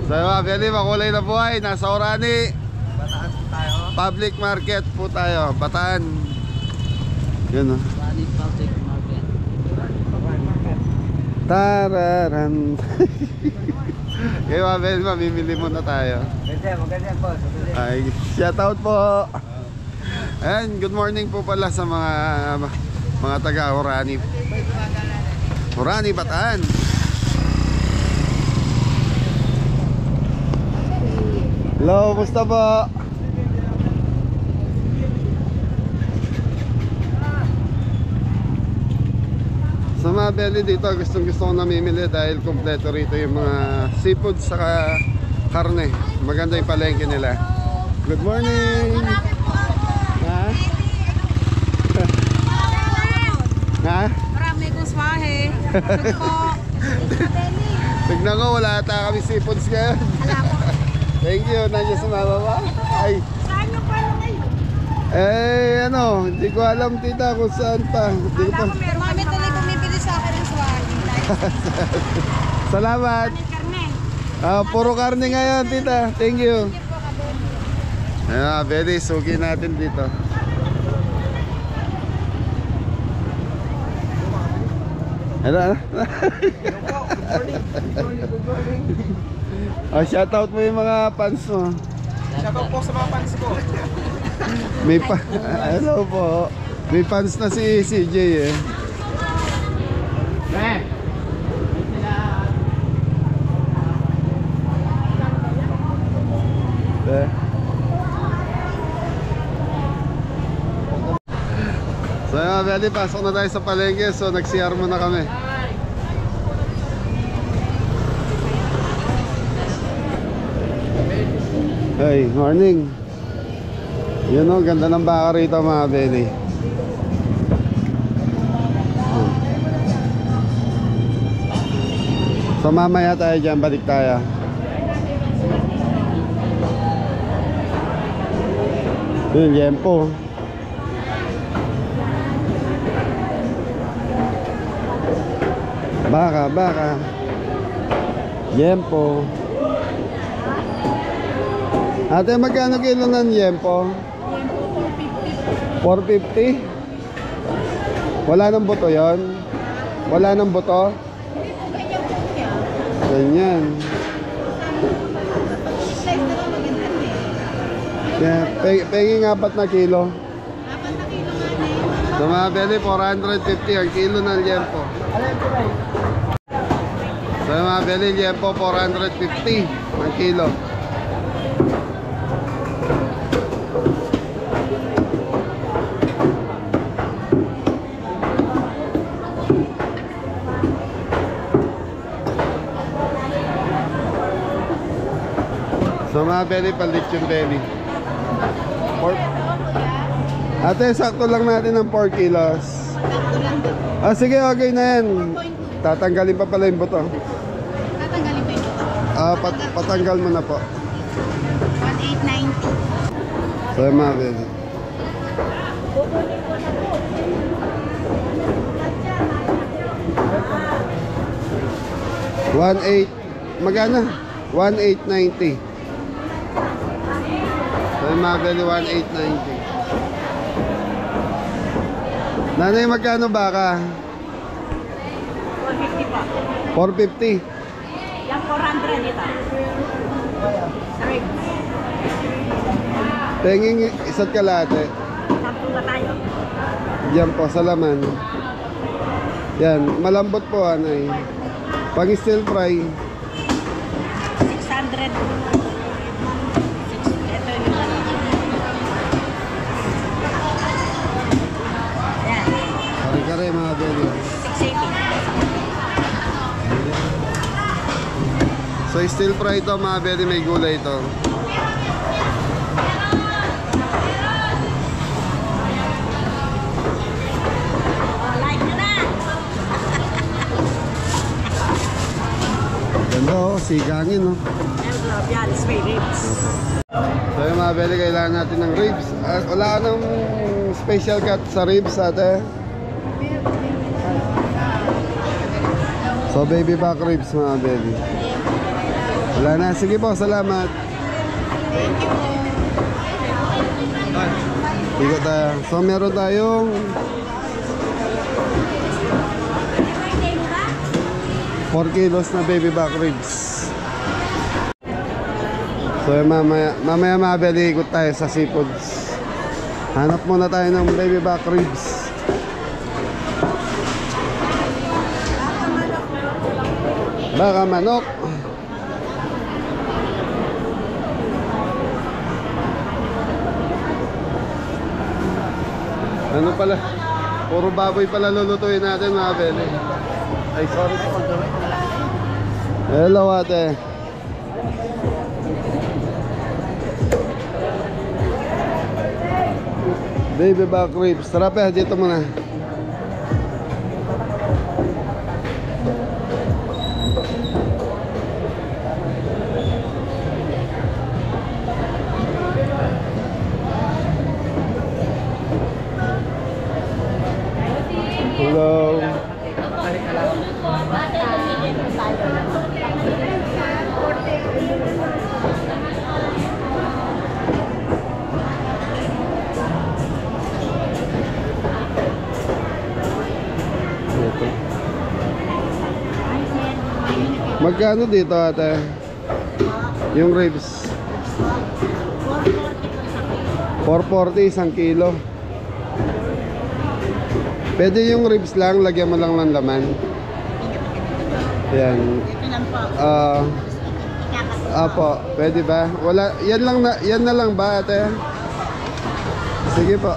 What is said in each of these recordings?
So mga Beli, makulay na buhay. Nasa Orani Bataan po tayo. Public Market po tayo. Bataan. Yun o. Orani Public Market. Tararan. Kaya mga Beli, mamimili muna tayo. Maganda po. Ay, shout out po. Ayan, good morning po pala sa mga taga Orani. Orani, Bataan. Hello, musta po? Sa mga Beli dito, gusto ko namimili dahil kompleto rito yung mga seafood saka karne. Maganda yung palengke nila. Good morning! Ha? Ha? Marami guswahe. Tignan ko, wala ata kami seafoods ngayon. Thank you, nandiyan sa mama ba? Ay. Saan yung pala ngayon? Eh, ano, hindi ko alam tita kung saan pa. Hindi ko pa. Marami tuloy bumibili sa akin ng swahe. Salamat. Karne. Puro karne ngayon tita. Thank you. Ayan, Beli, sugi natin dito. Ano? Shoutout mo yung mga fans mo. Shoutout po sa mga fans ko. May hello po. May fans na si CJ eh. So mga Beli, pasok na tayo sa palengke. So nag-CR muna kami. Hey, morning. Yun o, ganda ng baka rito mga Beli. So mamaya tayo dyan, balik tayo. Yun, yempo. Baka. Yempo. Ate, magkano kilo ng yempo? 450. Wala nang buto yon? Wala nang buto? Ganyan. Yeah, penging 4 na kilo. 4 na kilo nga. So mga Beli, 450 ang kilo ng yempo. So mga Beli, yempo 450 ang kilo. So mga Beli, palit yung Beli. Ate, sakto lang natin ng 4 kilos. Sige, okay na yan. Tatanggalin pa pala yung buto. Tatanggalin pa yung buto. Patanggal mo na po. 1890. So mga Beli. Magana? 1890. So mga Beli, 1890. Nanay, magkano baka? 450 po. 450. Yung 400 dito. Sorry. Tenging isa't kalate. Sampu na tayo. Yan po, sa laman. Yan, malambot po anay. Pag still fry, 600. Ito yung ano. Yan. kare-kare mga Beli. 680. So still fry ito mga Beli, may gulay ito. Like nyo na. Ganda oh, sigangin oh. Yan, spray ribs. So yung mga Beli, kailangan natin ng ribs. Wala ka ng special cut sa ribs ate. So baby back ribs mga Beli. Wala na. Sige po, salamat. Ikot tayo. So meron tayong 4 kilos na baby back ribs. So mamaya mabili, ikot tayo sa seafoods. Hanap muna tayo ng baby back ribs. Baka manok. Ano pala? Puro baboy pala lulutuin natin mga bele. Ay, sorry po. Hello ate. Baby back ribs. Tara pa, dito muna. Hello. Ito. Magkano dito ate? Yung ribs? 440 isang kilo. Pwede yung ribs lang, lagyan mo lang ng laman. Yan. Apo, pwede ba? Wala, yan na lang ba ate? Sige po.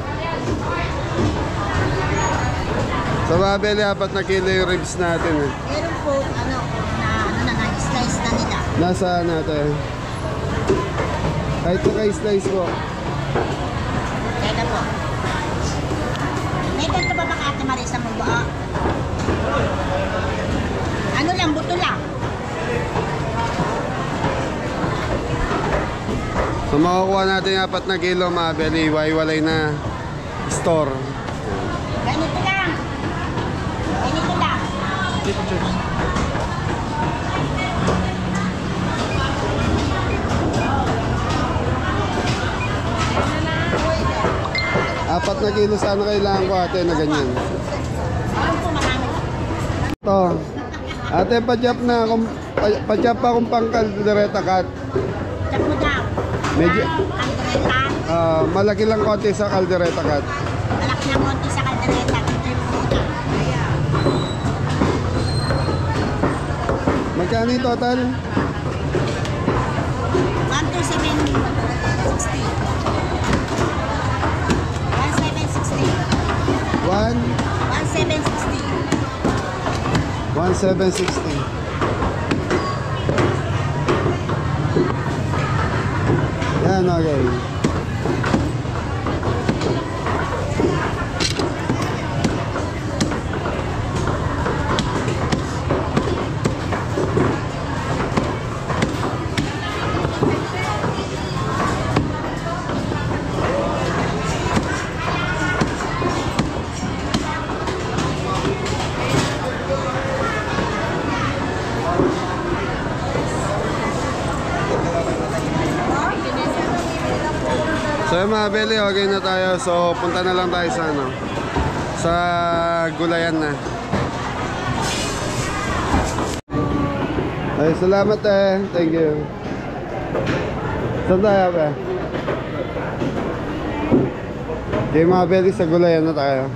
Sa mabili, 4 na kilo yung ribs natin eh. Meron po, na-slice na nila. Nasaan natin? Kahit naka-slice po. Kaya po. May ganito ba bang Ate Marisa mong buo? Ano lang, buto lang. So makukuha natin yung 4 na kilo mabili, iwalay na store. Ganito lang. Ganito lang. Apat na kilo sana kailangan ko ate na ganyan. Ano po marami? Ito. Ate, pa-chop akong pang kaldereta cut. Chop mo daw. Medyo, Kaldereta. malaki lang konti sa kaldereta cut. Malaki ng konti sa kaldereta. Ito yung muna. Magkano yung total? 12760. 1760. 1760. Yan, okay. So yung mga beli, okay na tayo. So punta na lang tayo sa sa gulayan na. Ay, salamat eh. Thank you. Saan tayo ba? Okay mga beli, sa gulayan na tayo.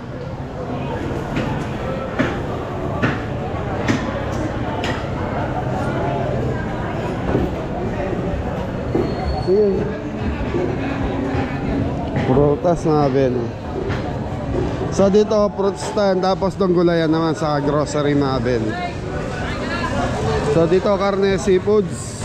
Sige. Prutas na ben. So dito fruit stand, tapos dong gulayan naman sa grocery mga ben. So dito karne, seafoods.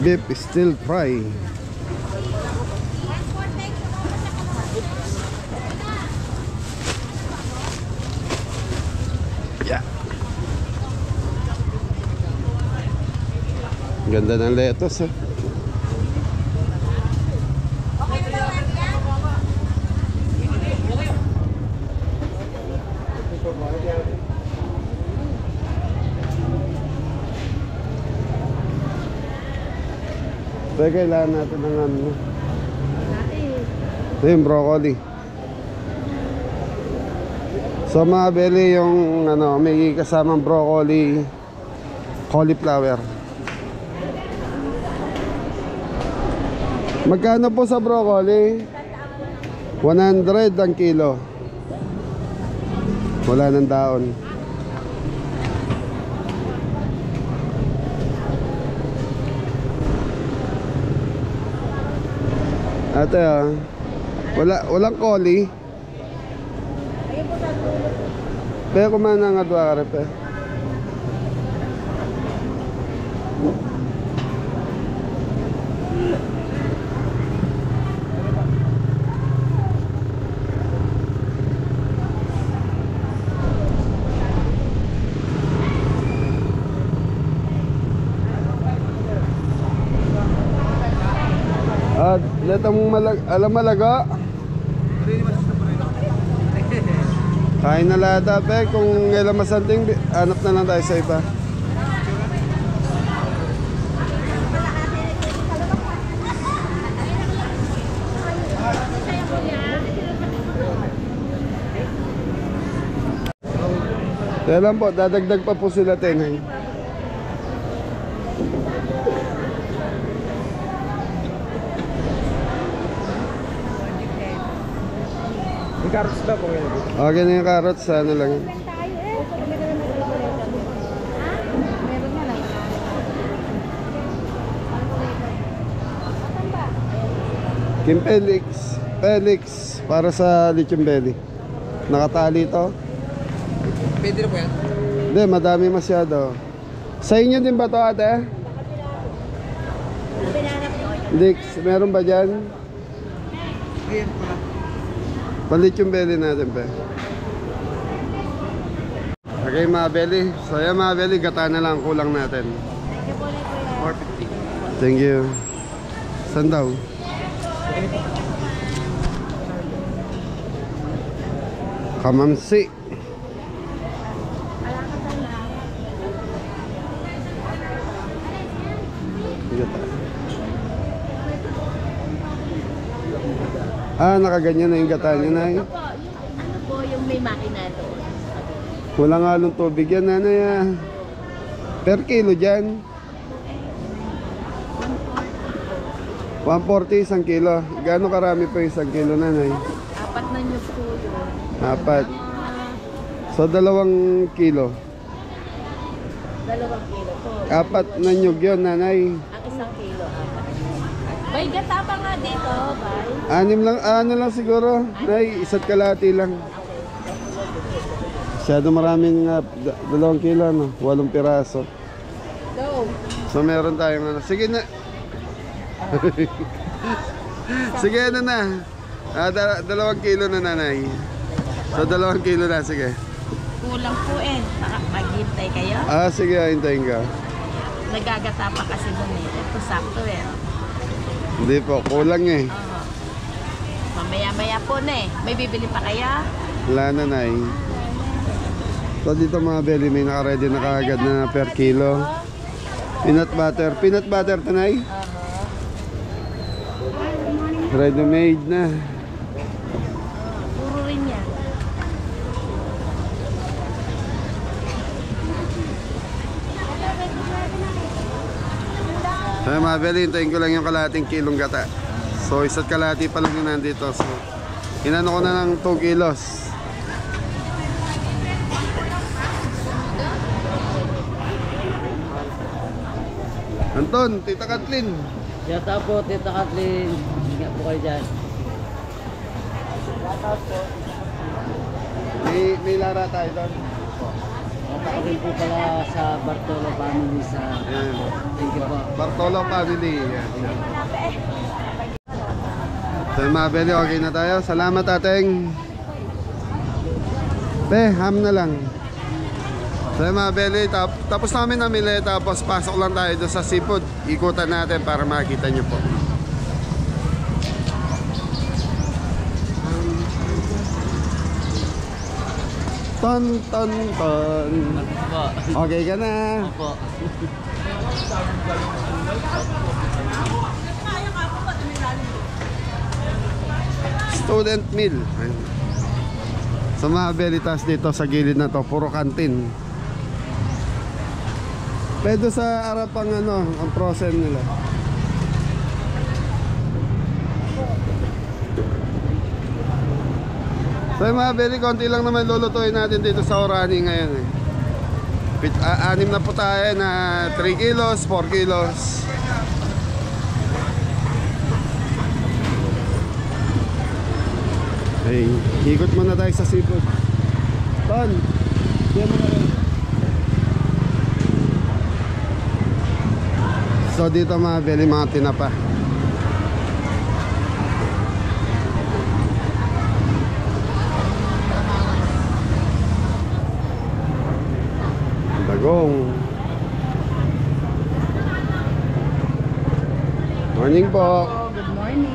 Beef still fry. Yeah. Ganda ng lettuce eh. Pero kailangan natin ng ano. Ito yung broccoli. So mga beli, yung ano, may kasamang broccoli, cauliflower. Magkano po sa broccoli? 100 ang kilo. Wala ng daon. Ate walang koli. Pero kumana nga doon ka repe. At letang alam malaga. Kain na lahat pe. Kung ilang masanting, hanap na lang tayo sa iba. Kaya lang po, dadagdag pa po sila 10. May carrots daw po ngayon. Okay na yung carrots, ano lang. Kim Felix, para sa lechon belly. Nakatali to. Pwede na po yan? Hindi, madami masyado. Sa inyo din ba to ate? Dix, meron ba dyan? Ayan pala. Palit yung belly natin pe. Okay mga belly. So yan mga belly, gata na lang kulang natin. 450. Thank you. Saan daw? Kamamsi. Gata. Nakaganyan na yung gata niya na eh. Ano po yung may makina doon? Walang halong tubig yan, nanay ah. Per kilo dyan. 140 isang kilo. Gaano karami po isang kilo, nanay? 4 na nyo po yun. 4. So 2 kilo. 2 kilo po. 4 na nyug yun, nanay. Ang 1 kilo, 4. Bay, gata pa nga dito, bay. 6 lang, ano lang siguro. Nay, 1 kalahati lang. Masyado maraming 2 kilo, no? 8 piraso. Go. So meron tayong ano. Sige na. Sige ano na. 2 kilo na, nanay. So 2 kilo na, sige. Kulang po eh. Baka maghintay kayo. Sige, hintayin ka. Nagagata pa kasi doon eh. Ito sakto eh. Hindi po, kulang eh. Oo. Mamaya-maya po na eh. May bibili pa kaya? Wala na, nay. So dito mga belly, may naka-ready na kaagad na per kilo. Peanut butter. Peanut butter, tanay? Ready made na. Puro rin yan. So mga belly, hintayin ko lang yung kalahating kilong gata. So 1 kalahati pa lang yung nandito. So inano ko na ng 2 kilos. Anton, Tita Kathleen. Yata po, Tita Kathleen. Ingat po kayo dyan. May lara tayo doon. Natakin po pala sa Bartolo family sa... Ayan. Thank you po. Bartolo family. Ayan. So mga belly, okay na tayo. Salamat ateng. Ham na lang. So mga belly, tapos namin namili. Tapos pasok lang tayo doon sa seafood. Ikutan natin para makita nyo po. Ton. Okay ka na. Opo. student meal. Ayun. Sa mga belitas dito sa gilid na to, puro kantin. Pwede sa harap ang ano, ang prosen nila. So yung mga beli, konti lang naman lulutuin natin dito sa Orani ngayon eh. Anim na po tayo na 3 kilos, 4 kilos. Hey, ikot muna tayo sa seafood. Ton, diyan mo na rin. So dito mga beli, mga tinapa. Dagong. Morning po. Good morning.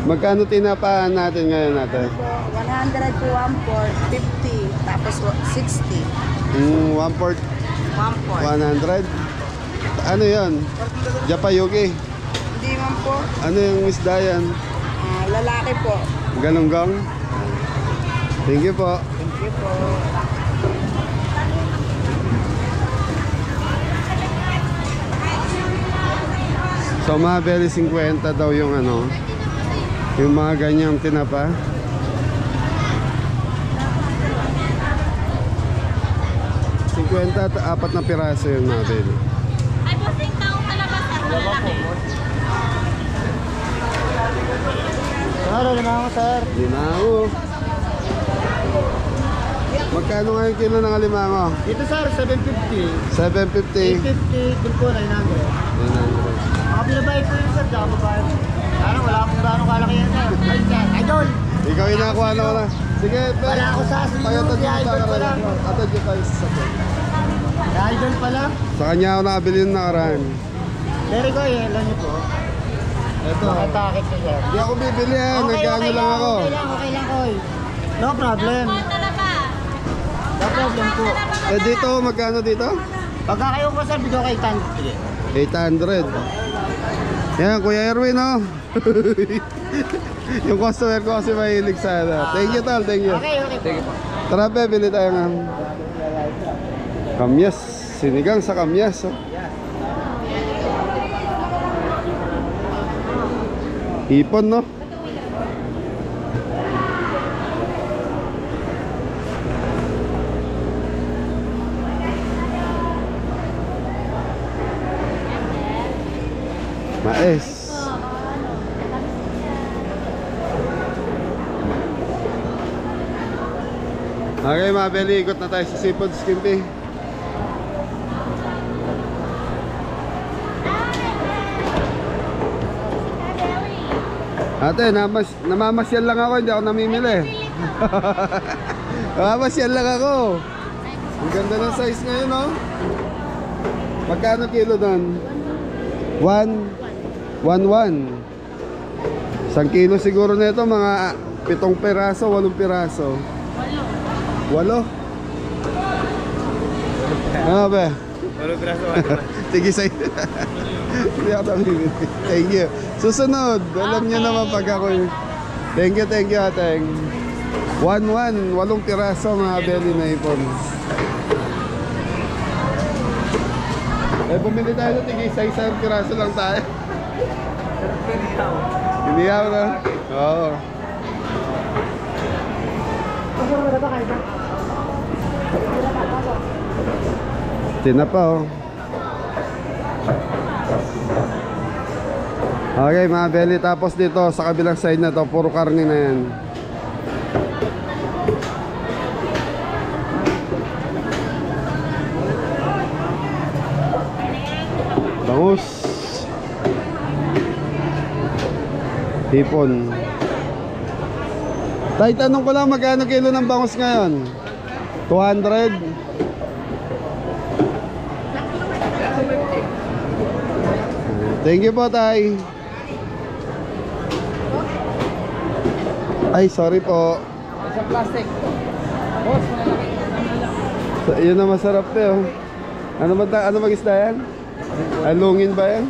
Magkano tinapaan natin ngayon natin? 100 po 1/4, 50, tapos 60. 1/4, 1/4. 100. Ano yan? Japayuki. Hindi man po. Ano yung isda yan? Lalaki po. Galunggong? Thank you po. Thank you po. So mga beli 50 daw yung ano, yung mga ganyang tinapa. At 4 na piraso yung mga beli. Ay, busing taong talabas at malaki. Sir, lima ako, sir. Limango. Magkano nga yung kilo ng alimango? Dito, sir, 750. 750. 850, dun po, 900. 900. Mga pinabait ko yun, sir, tsaka babae. Parang wala akong gano'ng kalaki yan, sir. Ay, sir, idol! Ikaw yung nakuha na ko na. Sige, Wala ako sa asin payatad yung yung idol pa lang. Atad yung tayo sa sakit. Idol pala. Sa kanya ako nakabili ng nakaraan. Very ko, eh, alam niyo po. Ito. Nakatakit ko, sir. Hindi ako bibili yan. Nagkano lang ako. Okay lang, Koy. No problem. Talaba. No problem po. Eh dito, magkano dito? Pagka kayo ko, sir, bigyan kay Tan. Sige. 800. Yan, Kuya Erwin, oh. Yung customer ko kasi mahilig sa ano. Thank you, Tal. Thank you. Okay. Sige po. Tara, pe, bili tayo ng kamyas. Sinigang sa kamyas, oh. Ipon, no? Mais. Okay mga beli, ikot na tayo sa seafood skimpy. Ate, namamasyal lang ako, hindi ako namimili. Namamasyal lang ako. Ang ganda ng size ngayon, no? Magkano kilo doon? 1.1. 1 kilo siguro nito, mga 7 piraso, 8 piraso. 8? Ano ba? 8 piraso. Sige sa'yo. Hindi ako namimili. Thank you. Susunod, alam niyo naman pag ako. Thank you, ateng. 1.1, 8 piraso mga belly na ipon. Eh, bumili tayo na tigay, isang piraso lang tayo. Inihaw na? Oo. Tinapa, oh. Okay mga belly, tapos dito sa kabilang side na to, puro karne na yan. Bangus. Hipon. Tay, tanong ko lang, magkano kilo ng bangus ngayon? 200? Thank you po, Tay. Ay, sorry po. Sa plastic. Boss, So, yun na masarap to, oh. Ano mag-isda yan? Alungin ba yan?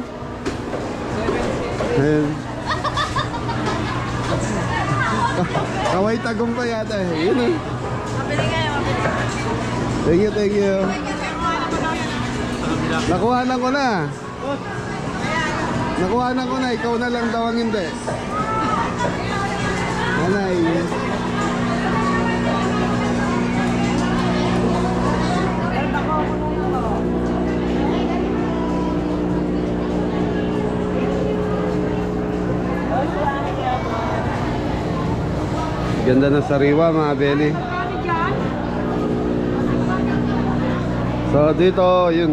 Ayun. Buhay tagumpay yata eh. Yun eh. Mabili kayo, mabili. Thank you, thank you. Nakuhanan ko na. Nakuhanan ko na, ikaw na lang daw ang hindi. Nanay. Ganda ng sariwa mga beli. So dito, yun.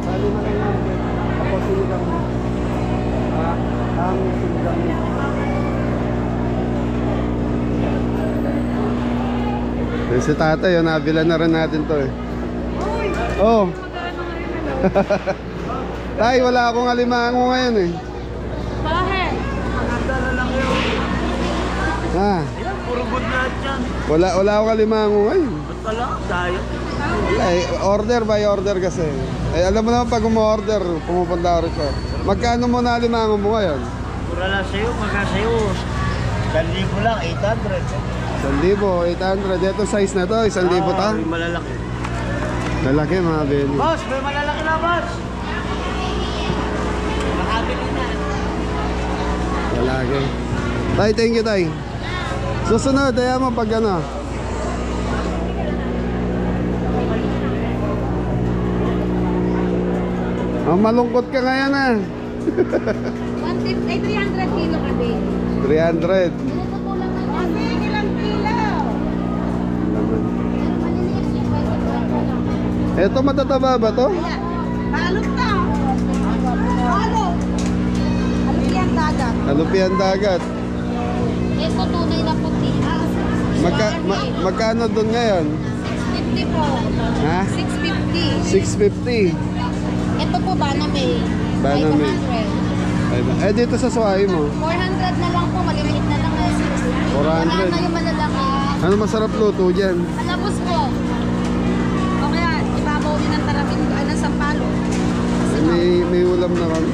Sali na kayo namin. Ako sinigang mo. Ang sinigang mo. Si tatay, yun, nabila na rin natin to eh. Oh. Tay, wala akong alimango ngayon eh. Bakit? Ha? Ayan, puro good lahat yan. Wala akong alimango ngayon. Ba't pala? Tayo. Wala eh, order by order kasi. Eh, alam mo naman pag umu-order, pumupunta ako rito. Magkano mo na alimango mo ngayon? Pura lang sa'yo, magka sa'yo. 1,000 lang, 800. 1,800. Ito size na to, 1,000 ta? May malalaki. Lalaki mga beli. Boss, may malalaki na, boss. Makabili na. Lalaki. Tay, thank you tay. Susunod, kaya mo pag ano. Oh, malungkot ka ngayon ah. 300 kilo kami. 300. Pinututulan na lang. Ilang kilo? Ito matataba ba to? Balot na. Balot. Alupian dagat. Alupian dagat. Ito tunay na puti. Magkano doon ngayon? 650 po. Ha? 650. 650. Ito po Banamay. Banamay. 500. Eh dito sa Suway mo? 400 na lang po. Maliliit na lang. 400. Wala na yung malalaki. Ano masarap luto dyan? Alabos po. O kaya, ibabaw din ng tarapin ng sampalo. May ulam na kami.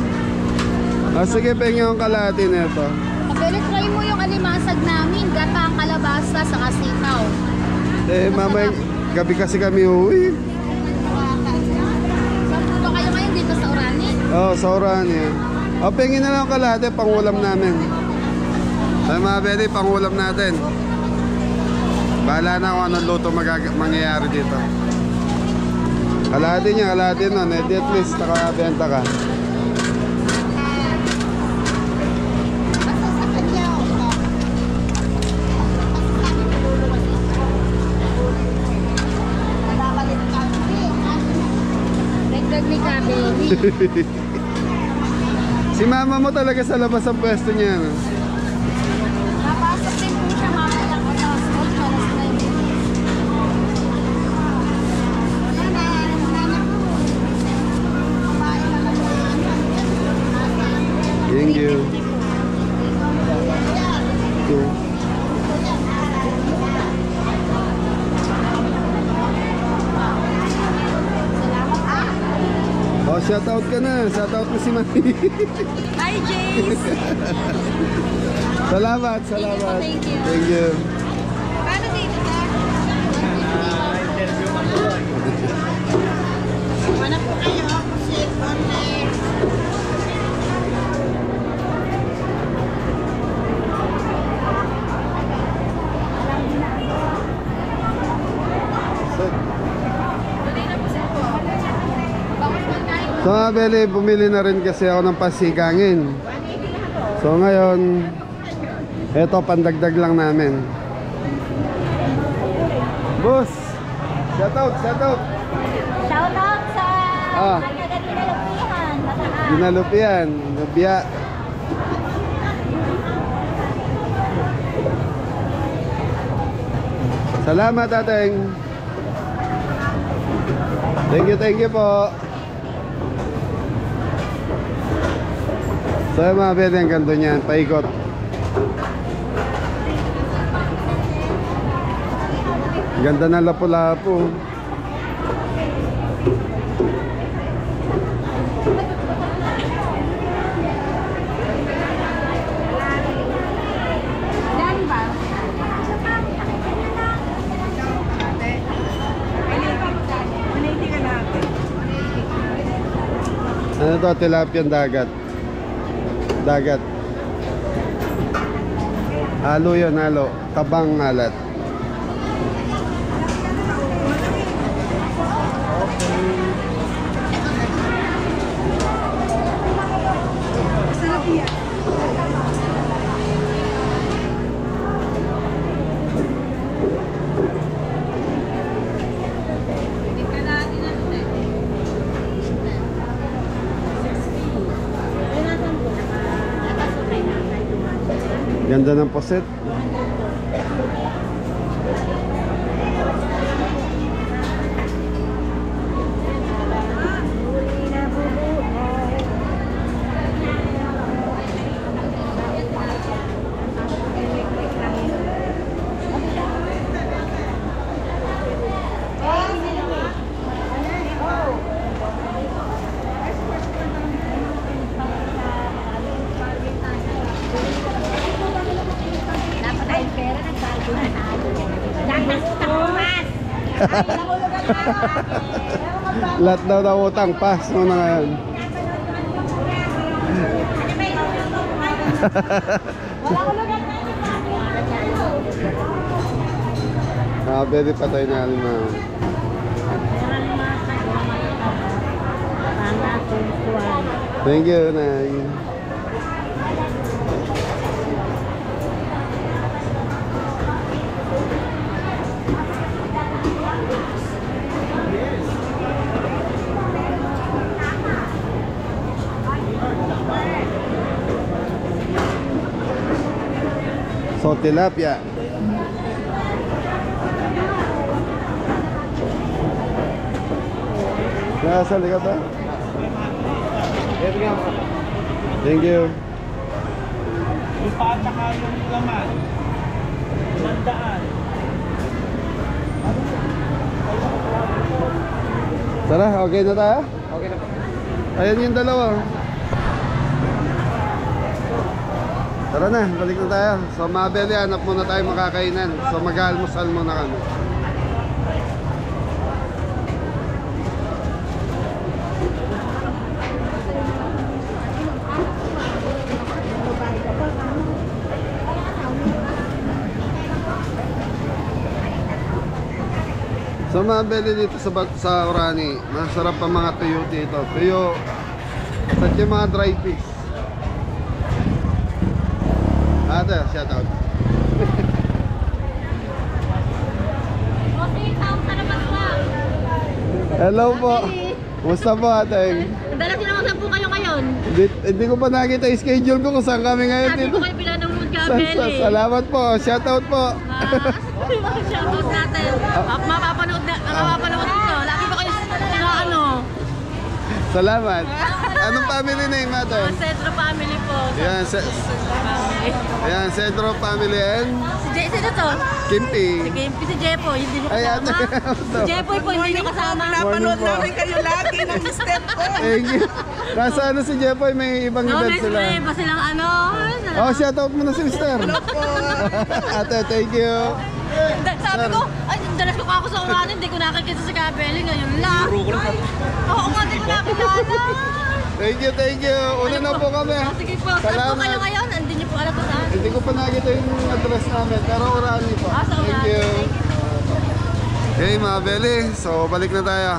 Ah, sige, pengen yung kalahati na ito. Pagkalit, try mo yung alimasag namin. Gata ang kalabasa sa kasitaw. Eh, mamay, gabi kasi kami uwi. Saan po ba kayo ngayon dito sa Orani? Oo, oh, sa Orania. Oh, pengen na lang yung kalahati, pangulam namin. Ay, mga bede, pangulam natin. Bahala na kung anong luto mangyayari dito. Kalahati niya, kalahati nun. Eh, at least nakabenta ka. Basta sa kanya. Nakapalit ka. Nagdag ni Kabeli. Si mama mo talaga sa labas ang pwesto niya, no? Napasok din po siya mamaya ko na school para sa Thank you. Oh, shout out ka na. Shout out mo si Mami. Hi, Jace! Salamat, salamat. Thank you. Thank you. Paano dito, sir? Mana po kayo? Kasi So mga beli, bumili na rin kasi ako ng pasikangin. So ngayon, eto pandagdag lang namin. Boss, shout out, shout out. shout out sa Ah. Dinalupihan. Dinalupian, Nubia. Salamat ateng. Thank you po. So mga bede, ang ganda niyan, paikot. Ganda ng lapu-lapu. Ano to? Tilapia dagat. Dagat. Halo yun, halo. Tabang alat. Ganda ng poset. Lahat daw na utang, pass mo na ngayon. Pwede pa tayo na alimaw. Thank you, Nay. So, tilapia. Nasali ka ba? Thank you. Yung pa at saka yung laman. 100. Tara, okay na tayo? Okay na po. Ayan yung dalawa. Tara na, balik na tayo. So Mabel, hanap muna tayo makakainan. So mag-almusal muna kami. So Mabel, dito sa Orani, masarap pa mga tuyo dito. Tuyo, at yung mga dry fish. Ate, shout out. Hello po. Kumusta po ate? Dalas na naman po kayo ngayon. Hindi ko pa nakita yung schedule ko kung saan kami ngayon Sabi dito. ko kayo pinanood ka, Beli. Salamat po. Shout out po. Shoutout natin. Mapapanood ito. Lagi ba kayo ano? Salamat. Anong family name ate? Centro Family po. Ayan, Family. ayan, Centro Family and Sino to? Kimpi. Si Jepoy, hindi nyo Ay, kasama. ate. Si Jepoy po, hindi nyo kasama. Napanood Morning po. namin kayo lagi ng step ko. Thank you. Nasa ano si Jepoy, may ibang No, event next sila. time, pa silang ano. Oh, shout out mo na si Mister. Ate, thank you. Sabi ko, ay, dalas ko ako sa Orani, hindi ko nakikita sa Kabeli, ngayon lang. Oo nga, hindi ko nakilala. Thank you, thank you. Una na po kami. Sige po, saan po Salamat. kayo ngayon? Hindi nyo po alam kung saan. Hindi ko pa nakita yung address namin, pero Orani po. Sa Thank Orani. you. Thank you. Okay, mga Beli. So, balik na tayo.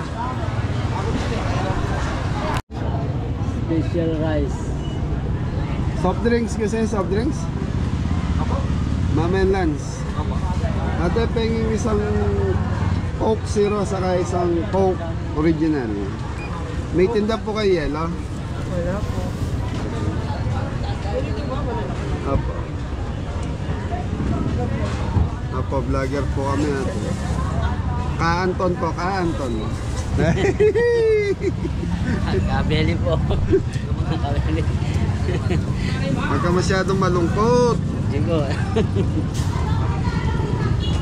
Special rice. Soft drinks kasi, soft drinks? Mama and Lance. Ate, penging isang Coke Zero saka isang Coke Original. May tinda po kayo yelo? Wala po. Apo. Apo, vlogger po kami ate. Ka-Anton po, Ka-Anton. Kabeli po. Kabeli. Huwag ka masyadong malungkot. Sigo.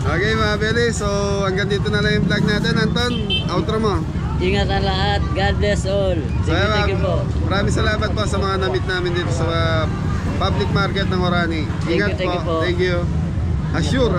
Okay mga Beli, so hanggang dito na lang yung vlog natin. Anton, outro mo. Ingat ang lahat. God bless all. So, Sige po. maraming salamat po sa mga na-meet namin dito sa public market ng Orani. Ingat Thank you po. Thank you. Assure.